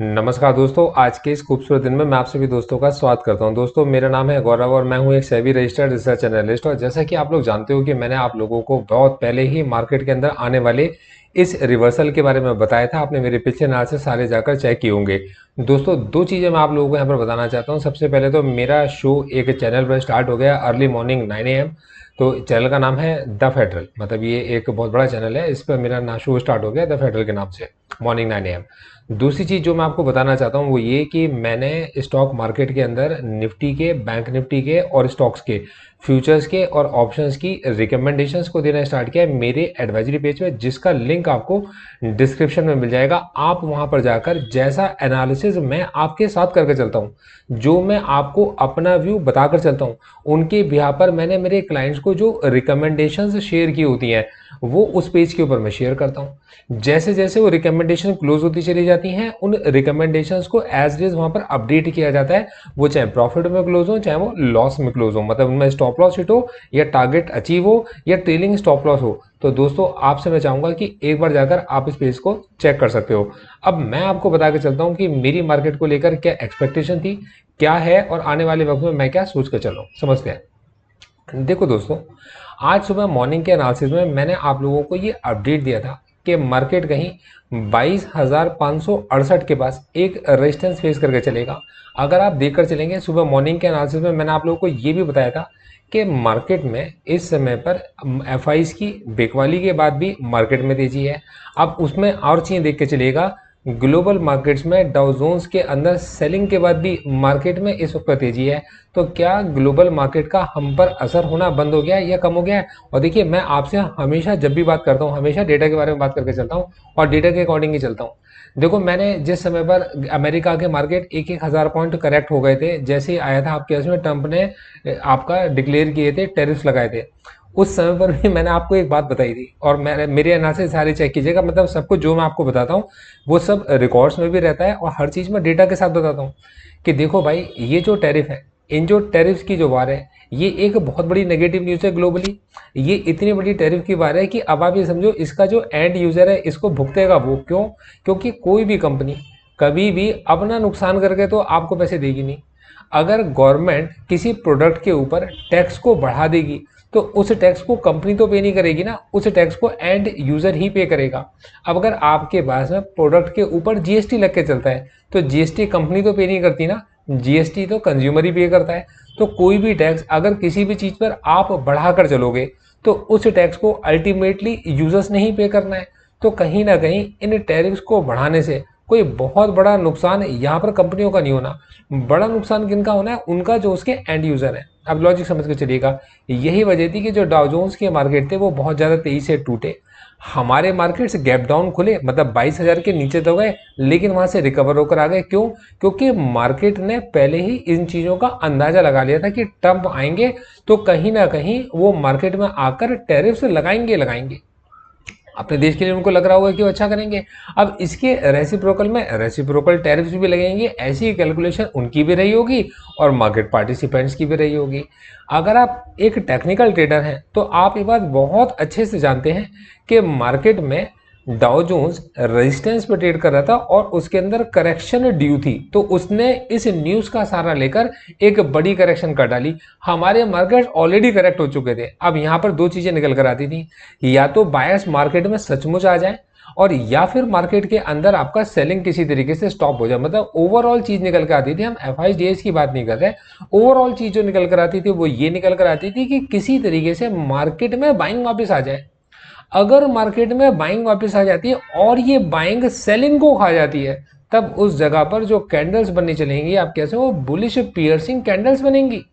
नमस्कार दोस्तों, आज के इस खूबसूरत दिन में मैं आप सभी दोस्तों का स्वागत करता हूं। दोस्तों, मेरा नाम है गौरव और मैं हूं एक सेबी रजिस्टर्ड रिसर्च एनालिस्ट। और जैसा कि आप लोग जानते हो कि मैंने आप लोगों को बहुत पहले ही मार्केट के अंदर आने वाले इस रिवर्सल के बारे में बताया था। आपने मेरे पिछले एनालिसिस सारे जाकर चेक किए होंगे। दोस्तों, दो चीज़ें मैं आप लोगों को यहाँ पर बताना चाहता हूँ। सबसे पहले तो मेरा शो एक चैनल पर स्टार्ट हो गया अर्ली मॉर्निंग 9 AM। तो चैनल का नाम है द फेडरल, मतलब ये एक बहुत बड़ा चैनल है। इस पर मेरा ना शो स्टार्ट हो गया द फेडरल के नाम से, मॉर्निंग 9 AM। दूसरी चीज़ जो मैं आपको बताना चाहता हूँ वो ये कि मैंने स्टॉक मार्केट के अंदर निफ्टी के, बैंक निफ्टी के और स्टॉक्स के, फ्यूचर्स के और ऑप्शंस की रिकमेंडेशंस को देना स्टार्ट किया है मेरे एडवाइजरी पेज पे, जिसका लिंक आपको डिस्क्रिप्शन में मिल जाएगा। आप वहां पर जाकर जैसा एनालिसिस मैं आपके साथ करके चलता हूँ, जो मैं आपको अपना व्यू बताकर चलता हूँ, उनके बिहार पर मैंने मेरे क्लाइंट्स को जो रिकमेंडेशंस शेयर की होती हैं वो उस पेज के ऊपर मैं शेयर करता हूँ। जैसे जैसे वो रिकमेंडेशन क्लोज होती चली जाती हैं, उन रिकमेंडेशंस को एज इज वहां पर अपडेट किया जाता है। वो चाहे प्रॉफिट में क्लोज हो चाहे वो लॉस में क्लोज हो, मतलब उनमें स्टॉप लॉस हिट हो या टारगेट अचीव हो या ट्रेलिंग स्टॉप लॉस हो। तो दोस्तों, आपसे मैं चाहूंगा कि एक बार जाकर आप इस पेज को चेक कर सकते हो। अब मैं आपको बता के चलता हूँ कि मेरी मार्केट को लेकर क्या एक्सपेक्टेशन थी, क्या है, और आने वाले वक्त में मैं क्या सोच कर चल रहा हूँ। समझते हैं। देखो दोस्तों, आज सुबह मॉर्निंग के एनालिसिस में मैंने आप लोगों को ये अपडेट दिया था कि मार्केट कहीं 22,568 के पास एक रेजिस्टेंस फेस करके चलेगा। अगर आप देखकर चलेंगे, सुबह मॉर्निंग के एनालिसिस में मैंने आप लोगों को ये भी बताया था कि मार्केट में इस समय पर एफआईज की बिकवाली के बाद भी मार्केट में तेजी है। अब उसमें और चीज़ें देख के चलिएगा। ग्लोबल मार्केट्स में डाउ जोन्स के अंदर सेलिंग के बाद भी मार्केट में इस वक्त तेजी है। तो क्या ग्लोबल मार्केट का हम पर असर होना बंद हो गया है या कम हो गया है? और देखिए, मैं आपसे हमेशा जब भी बात करता हूँ हमेशा डेटा के बारे में बात करके चलता हूँ और डेटा के अकॉर्डिंग ही चलता हूँ। देखो, मैंने जिस समय पर अमेरिका के मार्केट एक एक हज़ार पॉइंट करेक्ट हो गए थे, जैसे ही आया था आपके उसमें ट्रंप ने आपका डिक्लेयर किए थे, टैरिफ्स लगाए थे, उस समय पर भी मैंने आपको एक बात बताई थी। और मेरे एनालिसिस सारे चेक कीजिएगा, मतलब सब कुछ जो मैं आपको बताता हूँ वो सब रिकॉर्ड्स में भी रहता है और हर चीज़ में डेटा के साथ बताता हूँ कि देखो भाई, ये जो टैरिफ है, इन जो टैरिफ्स की जो वार है, ये एक बहुत बड़ी नेगेटिव न्यूज़ है ग्लोबली। ये इतनी बड़ी टैरिफ की वार है कि अब आप ये समझो, इसका जो एंड यूज़र है इसको भुगतेगा वो। क्यों? क्योंकि कोई भी कंपनी कभी भी अपना नुकसान करके तो आपको पैसे देगी नहीं। अगर गवर्नमेंट किसी प्रोडक्ट के ऊपर टैक्स को बढ़ा देगी तो उस टैक्स को कंपनी तो पे नहीं करेगी ना, उस टैक्स को एंड यूजर ही पे करेगा। अब अगर आपके पास में प्रोडक्ट के ऊपर जीएसटी लग के चलता है तो जीएसटी कंपनी तो पे नहीं करती ना, जीएसटी तो कंज्यूमर ही पे करता है। तो कोई भी टैक्स अगर किसी भी चीज पर आप बढ़ाकर चलोगे तो उस टैक्स को अल्टीमेटली यूजर्स ने ही पे करना है। तो कहीं ना कहीं इन टैरिफ्स को बढ़ाने से कोई बहुत बड़ा नुकसान यहाँ पर कंपनियों का नहीं होना। बड़ा नुकसान किनका होना है? उनका जो उसके एंड यूजर है। अब लॉजिक समझ के चलिएगा। यही वजह थी कि जो डाउ जोन्स के मार्केट थे वो बहुत ज़्यादा तेजी से टूटे। हमारे मार्केट्स गैप डाउन खुले, मतलब 22,000 के नीचे तो गए लेकिन वहां से रिकवर होकर आ गए। क्यों? क्योंकि मार्केट ने पहले ही इन चीज़ों का अंदाजा लगा लिया था कि ट्रंप आएंगे तो कहीं ना कहीं वो मार्केट में आकर टैरिफ्स लगाएंगे लगाएंगे। अपने देश के लिए उनको लग रहा होगा कि वो अच्छा करेंगे। अब इसके रेसिप्रोकल में रेसिप्रोकल टैरिफ्स भी लगेंगे, ऐसी कैलकुलेशन उनकी भी रही होगी और मार्केट पार्टिसिपेंट्स की भी रही होगी। अगर आप एक टेक्निकल ट्रेडर हैं तो आप ये बात बहुत अच्छे से जानते हैं कि मार्केट में डाउ जोन्स रेजिस्टेंस पे ट्रेड कर रहा था और उसके अंदर करेक्शन ड्यू थी, तो उसने इस न्यूज का सहारा लेकर एक बड़ी करेक्शन कर डाली। हमारे मार्केट ऑलरेडी करेक्ट हो चुके थे। अब यहाँ पर दो चीजें निकल कर आती थी, या तो बायर्स मार्केट में सचमुच आ जाए और या फिर मार्केट के अंदर आपका सेलिंग किसी तरीके से स्टॉप हो जाए। मतलब ओवरऑल चीज निकल कर आती थी, हम एफआईडीएस की बात नहीं कर रहे। ओवरऑल चीज जो निकल कर आती थी वो ये निकल कर आती थी कि किसी तरीके से मार्केट में बाइंग वापस आ जाए। अगर मार्केट में बाइंग वापस आ जाती है और ये बाइंग सेलिंग को खा जाती है, तब उस जगह पर जो कैंडल्स बननी चलेंगी आप कैसे, वो बुलिश पियर्सिंग कैंडल्स बनेंगी।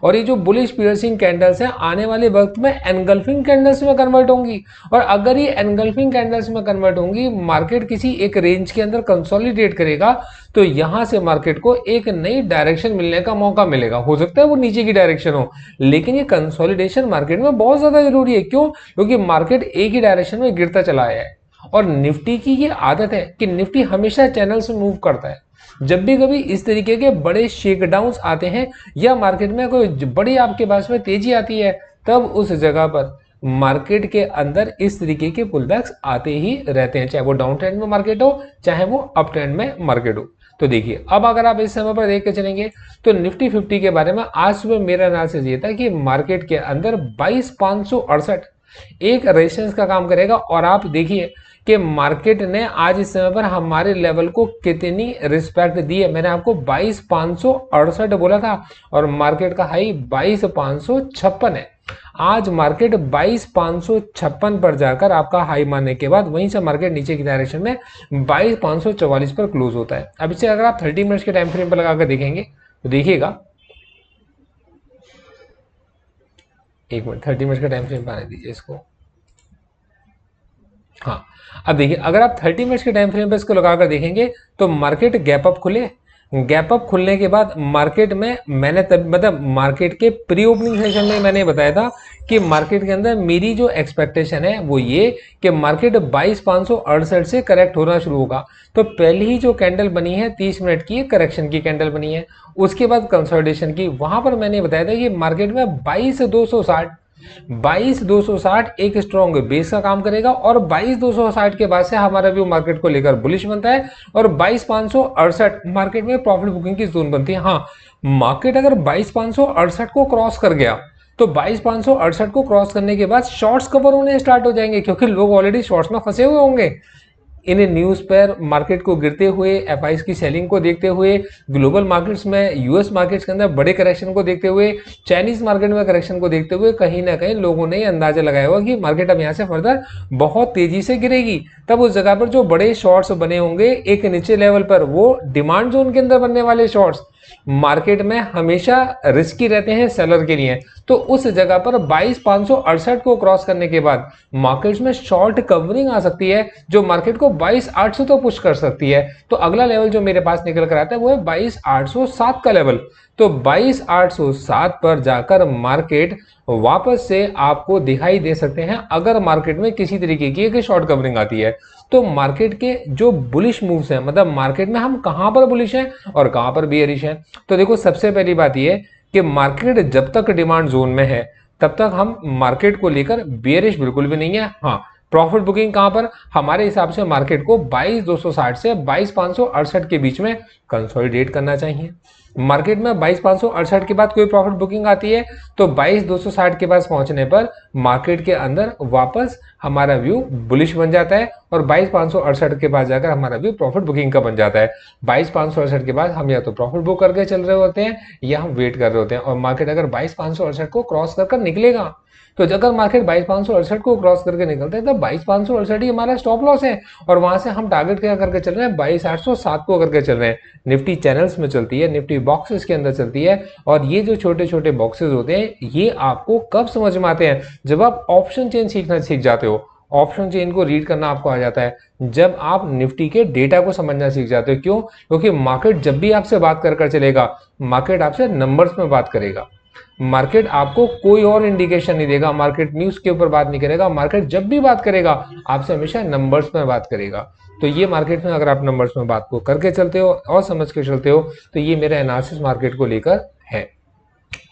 और ये जो बुलिश पियर्सिंग कैंडल्स हैं आने वाले वक्त में एनगल्फिंग कैंडल्स में कन्वर्ट होंगी। और अगर ये एनगल्फिंग कैंडल्स में कन्वर्ट होंगी, मार्केट किसी एक रेंज के अंदर कंसोलिडेट करेगा, तो यहां से मार्केट को एक नई डायरेक्शन मिलने का मौका मिलेगा। हो सकता है वो नीचे की डायरेक्शन हो, लेकिन ये कंसोलिडेशन मार्केट में बहुत ज्यादा जरूरी है। क्यों? क्योंकि मार्केट एक ही डायरेक्शन में गिरता चला आया है और निफ्टी की ये आदत है कि निफ्टी हमेशा चैनल से मूव करता है। जब भी कभी इस तरीके के बड़े शेकडाउन्स आते हैं या मार्केट में कोई बड़ी आपके पास में तेजी आती है, तब उस जगह पर मार्केट के अंदर इस तरीके के पुलबैक्स आते ही रहते हैं, चाहे वो डाउन ट्रेंड में मार्केट हो चाहे वो अप ट्रेंड में मार्केट हो। तो देखिए अब अगर आप इस समय पर देख के चलेंगे तो निफ्टी 50 के बारे में आज सुबह मेरा एनालिसिस ये था कि मार्केट के अंदर 22,568 एक रेजिस्टेंस का काम करेगा। और आप देखिए कि मार्केट ने आज इस समय पर हमारे लेवल को कितनी रिस्पेक्ट दी है। मैंने आपको 22,568 बोला था और मार्केट का हाई 22,556 है। आज मार्केट 22,556 पर जाकर आपका हाई मानने के बाद वहीं से मार्केट नीचे की डायरेक्शन में 22,544 पर क्लोज होता है। अब इसे अगर आप 30 मिनट्स के टाइम फ्रेम पर लगाकर देखेंगे तो देखिएगा, एक मिनट 30 मिनट का टाइम फ्रेम पर आने दीजिए इसको। हाँ, अब देखिए अगर आप 30 मिनट्स के टाइम फ्रेम पे इसको लगाकर देखेंगे तो मार्केट गैप अप खुले। गैप अप खुलने के बाद मार्केट में मैंने तब मतलब मार्केट के प्री ओपनिंग सेशन में मैंने बताया था कि मार्केट के अंदर मेरी जो एक्सपेक्टेशन है वो ये कि मार्केट 22,568 से करेक्ट होना शुरू होगा। तो पहली ही जो कैंडल बनी है 30 मिनट की करेक्शन की कैंडल बनी है, उसके बाद कंसोलिडेशन की, वहां पर मैंने बताया था कि मार्केट में 22,260 एक स्ट्रॉन्ग बेस का काम करेगा और 22,260 के बाद से हमारा व्यू मार्केट को लेकर बुलिश बनता है और 22,568 मार्केट में प्रॉफिट बुकिंग की जोन बनती है। हाँ, मार्केट अगर 22,568 को क्रॉस कर गया तो 22,568 को क्रॉस करने के बाद शॉर्ट्स कवर होने स्टार्ट हो जाएंगे, क्योंकि लोग ऑलरेडी शॉर्ट्स में फंसे हुए होंगे। इन न्यूज़ पर मार्केट को गिरते हुए, एफआईज की सेलिंग को देखते हुए, ग्लोबल मार्केट्स में यूएस मार्केट्स के अंदर बड़े करेक्शन को देखते हुए, चाइनीज मार्केट में करेक्शन को देखते हुए कहीं ना कहीं लोगों ने अंदाजा लगाया होगा कि मार्केट अब यहाँ से फर्दर बहुत तेजी से गिरेगी। तब उस जगह पर जो बड़े शॉर्ट्स बने होंगे एक नीचे लेवल पर, वो डिमांड जोन के अंदर बनने वाले शॉर्ट्स मार्केट में हमेशा रिस्की रहते हैं सेलर के लिए। तो उस जगह पर 22,568 को क्रॉस करने के बाद मार्केट्स में शॉर्ट कवरिंग आ सकती है जो मार्केट को 22,800 तो पुश कर सकती है। तो अगला लेवल जो मेरे पास निकल कर आता है वो है 22,807 का लेवल। तो 22,807 पर जाकर मार्केट वापस से आपको दिखाई दे सकते हैं अगर मार्केट में किसी तरीके की एक शॉर्ट कवरिंग आती है। तो मार्केट के जो बुलिश मूव्स हैं, मतलब मार्केट में हम कहां पर बुलिश हैं और कहां पर बियरिश हैं, तो देखो सबसे पहली बात यह है कि मार्केट जब तक डिमांड जोन में है तब तक हम मार्केट को लेकर बियरिश बिल्कुल भी नहीं है। हाँ, प्रॉफिट बुकिंग कहां पर, हमारे हिसाब से मार्केट को 22,260 से 22,568 के बीच में कंसोलिडेट करना चाहिए। मार्केट में 22,568 के बाद कोई प्रॉफिट बुकिंग आती है तो 22,260 के पास पहुंचने पर मार्केट के अंदर वापस हमारा व्यू बुलिश बन जाता है और 22,568 के पास जाकर हमारा व्यू प्रॉफिट बुकिंग का बन जाता है। 22,568 के बाद हम या तो प्रॉफिट बुक करके चल रहे होते हैं या हम वेट कर रहे होते हैं। और मार्केट अगर 22,568 को क्रॉस कर निकलेगा तो अगर मार्केट 22,568 को क्रॉस करके निकलता है तो 22,568 ही हमारा स्टॉप लॉस है और वहां से हम टारगेट क्या करके चल रहे हैं, 22,807 को करके चल रहे हैं। निफ्टी चैनल्स में चलती है, निफ्टी बॉक्सेस के अंदर चलती है और ये जो छोटे छोटे बॉक्सेस होते हैं ये आपको कब समझ में आते हैं, जब आप ऑप्शन चेन सीखना सीख जाते हो। ऑप्शन चेन को रीड करना आपको आ जाता है जब आप निफ्टी के डेटा को समझना सीख जाते हो। क्यों? क्योंकि मार्केट जब भी आपसे बात कर चलेगा, मार्केट आपसे नंबर्स में बात करेगा। मार्केट आपको कोई और इंडिकेशन नहीं देगा, मार्केट न्यूज के ऊपर बात नहीं करेगा। मार्केट जब भी बात करेगा आपसे हमेशा नंबर्स में बात करेगा। तो ये मार्केट में अगर आप नंबर्स में बात को करके चलते हो और समझ के चलते हो तो ये मेरा एनालिसिस मार्केट को लेकर है।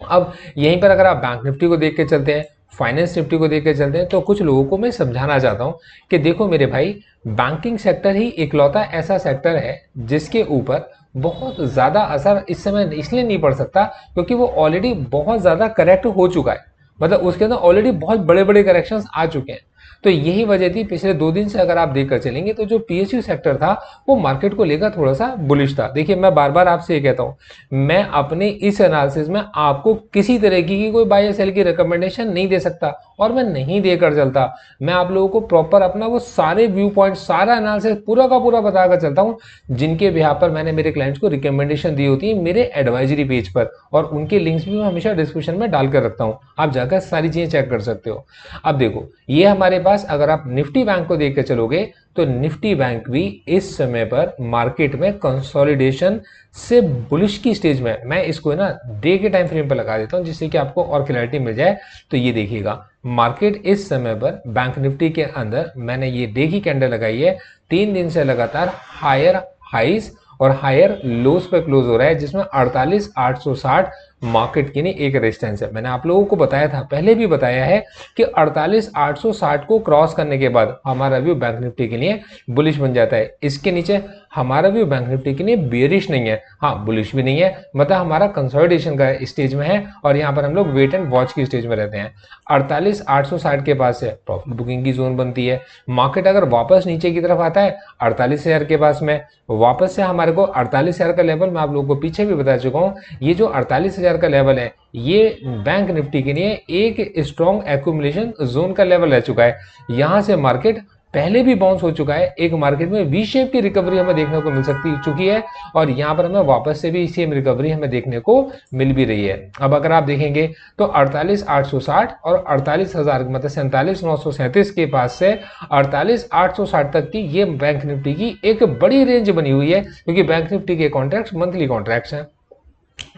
अब यहीं पर अगर आप बैंक निफ्टी को देख के चलते हैं, फाइनेंस निफ्टी को देख के चलते हैं, तो कुछ लोगों को मैं समझाना चाहता हूं कि देखो मेरे भाई, बैंकिंग सेक्टर ही इकलौता ऐसा सेक्टर है जिसके ऊपर बहुत ज्यादा असर इस समय इसलिए नहीं पड़ सकता क्योंकि वो ऑलरेडी बहुत ज्यादा करेक्ट हो चुका है। मतलब उसके अंदर ऑलरेडी बहुत बड़े बड़े करेक्शंस आ चुके हैं। तो यही वजह थी पिछले 2 दिन से अगर आप देखकर चलेंगे तो जो पीएसयू सेक्टर था वो मार्केट को लेकर थोड़ा सा बुलिश था। देखिए मैं बार बार आपसे ये कहता हूं, मैं अपने इस एनालिसिस में आपको किसी तरह की कोई बाय सेल की रिकमेंडेशन नहीं दे सकता और मैं नहीं देकर चलता। मैं आप लोगों को प्रॉपर अपना वो सारे व्यू पॉइंट, सारा एनालिसिस पूरा का पूरा बताकर चलता हूं जिनके बिहाफ पर मैंने मेरे क्लाइंट्स को रिकमेंडेशन दी होती है मेरे एडवाइजरी पेज पर, और उनके लिंक्स भी मैं हमेशा डिस्क्रिप्शन में डालकर रखता हूं। आप जाकर सारी चीजें चेक कर सकते हो। अब देखो ये हमारे पास अगर आप निफ्टी बैंक को देख के चलोगे तो निफ्टी बैंक भी इस समय पर मार्केट में कंसोलिडेशन से बुलिश की स्टेज में। मैं इसको ना डे के टाइम फ्रेम पर लगा देता हूं जिससे कि आपको और क्लैरिटी मिल जाए। तो ये देखिएगा मार्केट इस समय पर बैंक निफ्टी के अंदर मैंने ये डे की कैंडल लगाई है, 3 दिन से लगातार हायर हाइज और हायर लोस पे क्लोज हो रहा है जिसमें 48,860 मार्केट की नहीं एक रेजिस्टेंस है। मैंने आप लोगों को बताया था, पहले भी बताया है कि 48,860 को क्रॉस करने के बाद हमारा व्यू बैंक निफ्टी के लिए बुलिश बन जाता है। इसके नीचे हमारा व्यू बैंक निफ्टी के लिए बेरिश नहीं है, हाँ बुलिश भी नहीं है, मतलब हमारा कंसोलिडेशन का स्टेज में है और यहाँ पर हम लोग वेट एंड वॉच की स्टेज में रहते हैं। 48,860 के पास से प्रॉफिट बुकिंग की जोन बनती है। मार्केट अगर वापस नीचे की तरफ आता है 48,000 के पास में, वापस से हमारे को 48,000 का लेवल, मैं आप लोगों को पीछे भी बता चुका हूँ, ये जो 48,000 का लेवल है ये बैंक निफ्टी के लिए एक स्ट्रॉन्ग एक्यूमुलेशन जोन का लेवल रह चुका है। यहाँ से मार्केट पहले भी बाउंस हो चुका है, एक मार्केट में वी शेप की रिकवरी हमें देखने को मिल सकती चुकी है और यहाँ पर हमें वापस से भी सेम रिकवरी हमें देखने को मिल भी रही है। अब अगर आप देखेंगे तो 48,860 और 48,000 मतलब 47,937 के पास से 48,860 तक की ये बैंक निफ्टी की एक बड़ी रेंज बनी हुई है, क्योंकि बैंक निफ्टी के कॉन्ट्रैक्ट मंथली कॉन्ट्रैक्ट्स हैं।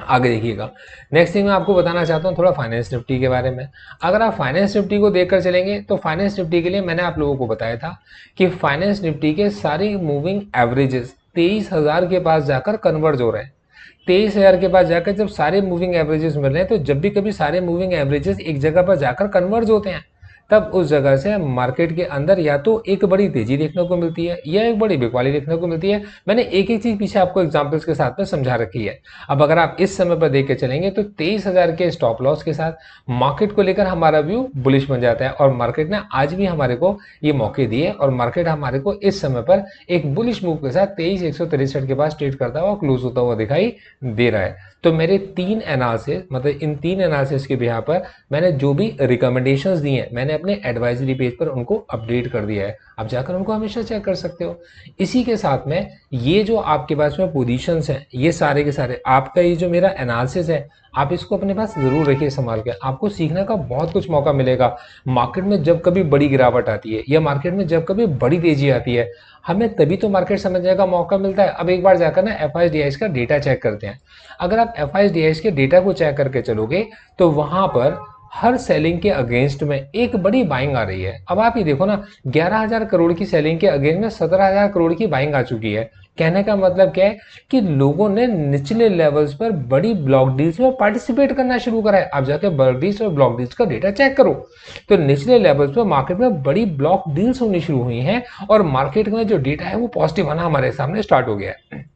आगे देखिएगा, नेक्स्ट थिंग मैं आपको बताना चाहता हूँ थोड़ा फाइनेंस निफ्टी के बारे में। अगर आप फाइनेंस निफ्टी को देखकर चलेंगे तो फाइनेंस निफ्टी के लिए मैंने आप लोगों को बताया था कि फाइनेंस निफ्टी के सारी मूविंग एवरेजेस 23,000 के पास जाकर कन्वर्ज हो रहे हैं। 23,000 के पास जाकर जब सारे मूविंग एवरेजेस मिल रहे हैं, तो जब भी कभी सारे मूविंग एवरेजेस एक जगह पर जाकर कन्वर्ज होते हैं, तब उस जगह से मार्केट के अंदर या तो एक बड़ी तेजी देखने को मिलती है या एक बड़ी बिकवाली देखने को मिलती है। मैंने एक एक चीज पीछे आपको एग्जांपल्स के साथ में समझा रखी है। अब अगर आप इस समय पर देख के चलेंगे तो 23,000 के स्टॉप लॉस के साथ मार्केट को लेकर हमारा व्यू बुलिश बन जाता है और मार्केट ने आज भी हमारे को ये मौके दिए और मार्केट हमारे को इस समय पर एक बुलिश मूव के साथ 23,163 के पास ट्रेड करता हुआ क्लोज होता हुआ दिखाई दे रहा है। तो मेरे तीन एनालिसिस, मतलब इन तीन एनालिसिस के बिहार पर मैंने जो भी रिकमेंडेशंस दी हैं, मैंने अपने एडवाइजरी पेज पर उनको अपडेट कर दिया है। आप जाकर उनको हमेशा चेक कर सकते हो। इसी के साथ में ये जो आपके पास में पोजीशंस हैं, ये सारे के सारे आपका ये जो मेरा एनालिसिस है, आप इसको अपने पास जरूर रखिए संभाल के, आपको सीखने का बहुत कुछ मौका मिलेगा। मार्केट में जब कभी बड़ी गिरावट आती है या मार्केट में जब कभी बड़ी तेजी आती है, हमें तभी तो मार्केट समझने का मौका मिलता है। अब एक बार जाकर ना एफ का डेटा चेक करते हैं। अगर आप एफ के डेटा को चेक करके चलोगे तो वहां पर हर सेलिंग के अगेंस्ट में एक बड़ी बाइंग आ रही है। अब आप ये देखो ना, 11,000 करोड़ की सेलिंग के अगेंस्ट में 17,000 करोड़ की बाइंग आ चुकी है। कहने का मतलब क्या है कि लोगों ने निचले लेवल्स पर बड़ी ब्लॉक डील्स में पार्टिसिपेट करना शुरू करा है। आप जाके बल्क डील्स और ब्लॉक डील्स का डेटा चेक करो तो निचले लेवल्स पर मार्केट में बड़ी ब्लॉक डील्स होनी शुरू हुई हैं और मार्केट में जो डेटा है वो पॉजिटिव आना हमारे सामने स्टार्ट हो गया है।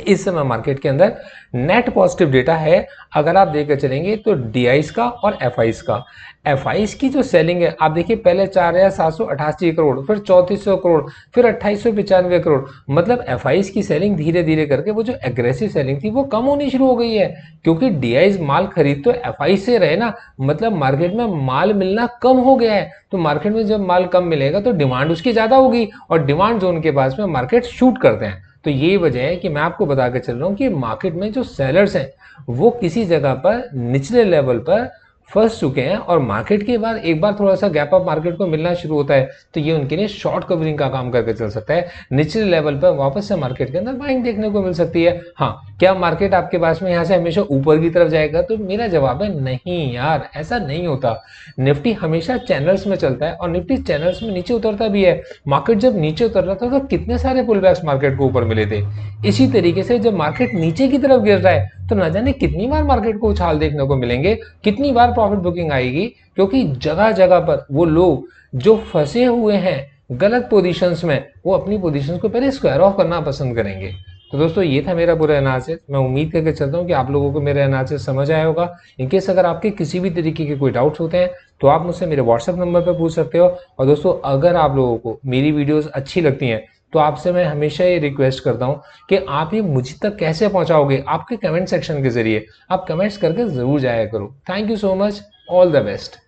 इस समय मार्केट के अंदर नेट पॉजिटिव डेटा है। अगर आप देखकर चलेंगे तो डीआईस का और एफआईस का। एफआईस की जो सेलिंग है, आप देखिए पहले 4,788 करोड़, फिर 3,400 करोड़, फिर 2,895 करोड़, मतलब एफआईस की सेलिंग धीरे धीरे करके वो जो एग्रेसिव सेलिंग थी वो कम होनी शुरू हो गई है, क्योंकि डीआईस माल खरीद तो एफआईस से रहे ना, मतलब मार्केट में माल मिलना कम हो गया है। तो मार्केट में जब माल कम मिलेगा तो डिमांड उसकी ज्यादा होगी और डिमांड जोन के पास में मार्केट शूट करते हैं। तो यही वजह है कि मैं आपको बता के चल रहा हूं कि मार्केट में जो सेलर्स हैं वो किसी जगह पर निचले लेवल पर फंस चुके हैं और मार्केट के बाद एक बार थोड़ा सा गैप अप मार्केट को मिलना शुरू होता है तो ये उनके लिए शॉर्ट कवरिंग का काम करके चल सकता है। निचले लेवल पर वापस से मार्केट के अंदर बाइंग देखने को मिल सकती है। हाँ, क्या मार्केट आपके पास में यहाँ से हमेशा ऊपर की तरफ जाएगा? तो मेरा जवाब है नहीं यार, ऐसा नहीं होता। निफ्टी हमेशा चैनल्स में चलता है और निफ्टी चैनल्स में नीचे उतरता भी है। मार्केट जब नीचे उतर रहा था तो कितने सारे पुल बैक्स मार्केट को ऊपर मिले थे। इसी तरीके से जब मार्केट नीचे की तरफ गिर रहा है तो न जाने कितनी बार मार्केट को उछाल देखने को मिलेंगे, कितनी बार प्रॉफिट बुकिंग आएगी, क्योंकि जगह जगह पर वो लोग जो फंसे हुए हैं गलत पोजीशंस में, वो अपनी पोजीशंस को पहले स्क्वायर ऑफ करना पसंद करेंगे। तो दोस्तों ये था मेरा पूरा एनालिसिस। मैं उम्मीद करके चलता हूँ कि आप लोगों को मेरा एनालिसिस समझ आया होगा। इनकेस अगर आपके किसी भी तरीके के कोई डाउट्स होते हैं तो आप मुझसे मेरे व्हाट्सएप नंबर पर पूछ सकते हो। और दोस्तों अगर आप लोगों को मेरी वीडियोस अच्छी लगती हैं तो आपसे मैं हमेशा ये रिक्वेस्ट करता हूँ कि आप ये मुझ तक कैसे पहुंचाओगे, आपके कमेंट सेक्शन के जरिए आप कमेंट्स करके जरूर जाया करो। Thank you so much, all the best.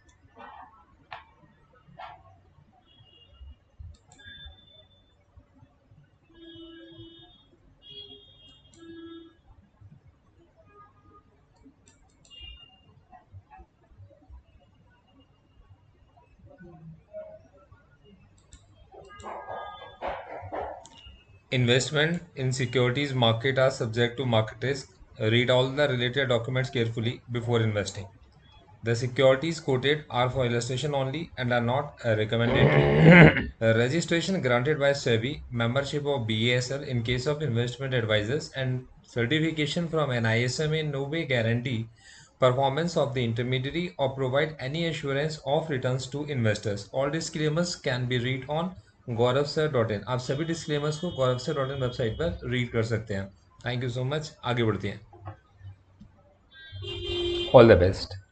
Investment in securities market are subject to market risk. Read all the related documents carefully before investing. The securities quoted are for illustration only and are not recommended. Registration granted by SEBI, membership of BASL in case of investment advisors, and certification from NISM in no way guarantee performance of the intermediary or provide any assurance of returns to investors. All disclaimers can be read on gauravsir.in। आप सभी disclaimers को gauravsir.in website पर read कर सकते हैं। Thank you so much. आगे बढ़ते हैं। All the best.